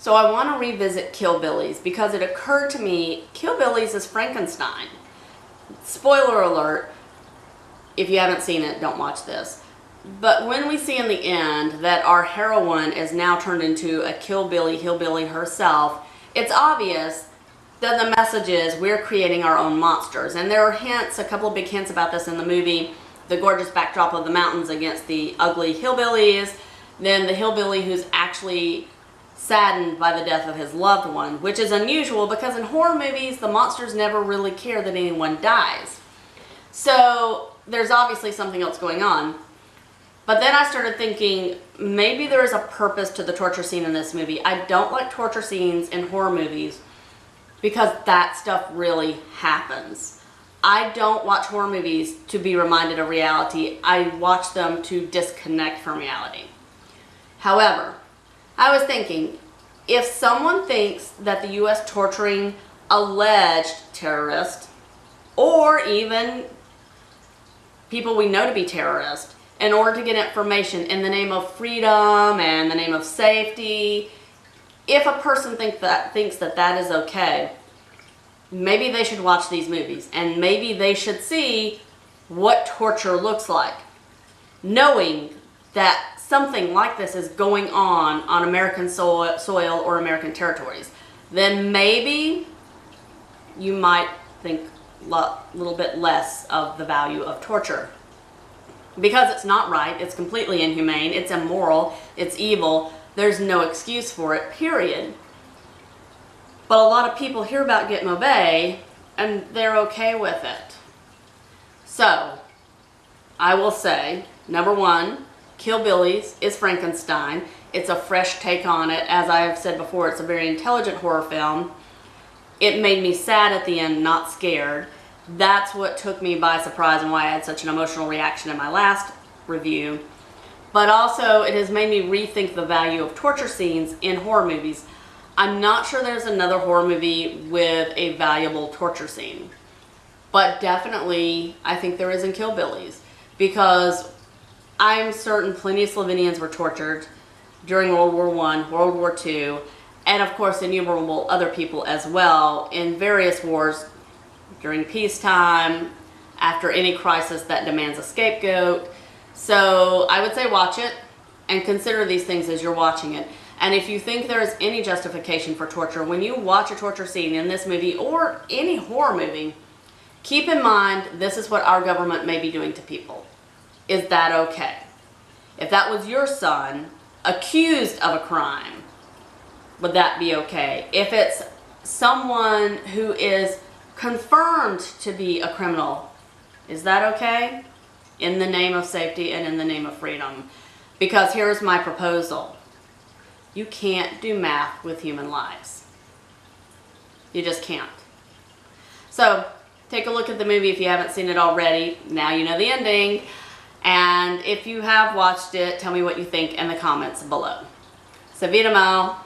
So I want to revisit Killbillies because it occurred to me, Killbillies is Frankenstein. Spoiler alert, if you haven't seen it, don't watch this. But when we see in the end that our heroine is now turned into a hillbilly herself, it's obvious that the message is we're creating our own monsters. And there are hints, a couple of big hints about this in the movie. The gorgeous backdrop of the mountains against the ugly hillbillies. Then the hillbilly who's actually saddened by the death of his loved one, which is unusual because in horror movies, the monsters never really care that anyone dies. So there's obviously something else going on. But then I started thinking, maybe there is a purpose to the torture scene in this movie. I don't like torture scenes in horror movies because that stuff really happens. I don't watch horror movies to be reminded of reality. I watch them to disconnect from reality. However, I was thinking, if someone thinks that the U.S. torturing alleged terrorists, or even people we know to be terrorists, in order to get information in the name of freedom and the name of safety, if a person thinks that is okay, maybe they should watch these movies, and maybe they should see what torture looks like, knowing that something like this is going on American soil or American territories. Then maybe you might think a little bit less of the value of torture. Because it's not right, it's completely inhumane, it's immoral, it's evil, there's no excuse for it, period. But a lot of people hear about Gitmo Bay and they're okay with it. So, I will say, number one, Killbillies is Frankenstein. It's a fresh take on it. As I have said before, it's a very intelligent horror film. It made me sad at the end, not scared. That's what took me by surprise and why I had such an emotional reaction in my last review. But also, it has made me rethink the value of torture scenes in horror movies. I'm not sure there's another horror movie with a valuable torture scene. But definitely, I think there is in Killbillies. Because I'm certain plenty of Slovenians were tortured during World War I, World War II, and of course innumerable other people as well in various wars during peacetime, after any crisis that demands a scapegoat. So I would say watch it and consider these things as you're watching it. And if you think there is any justification for torture, when you watch a torture scene in this movie or any horror movie, keep in mind this is what our government may be doing to people. Is that okay? If that was your son accused of a crime, would that be okay? If it's someone who is confirmed to be a criminal, is that okay? In the name of safety and in the name of freedom. Because here's my proposal. You can't do math with human lives. You just can't. So, take a look at the movie if you haven't seen it already. Now you know the ending. And if you have watched it, tell me what you think in the comments below. Se vidimo!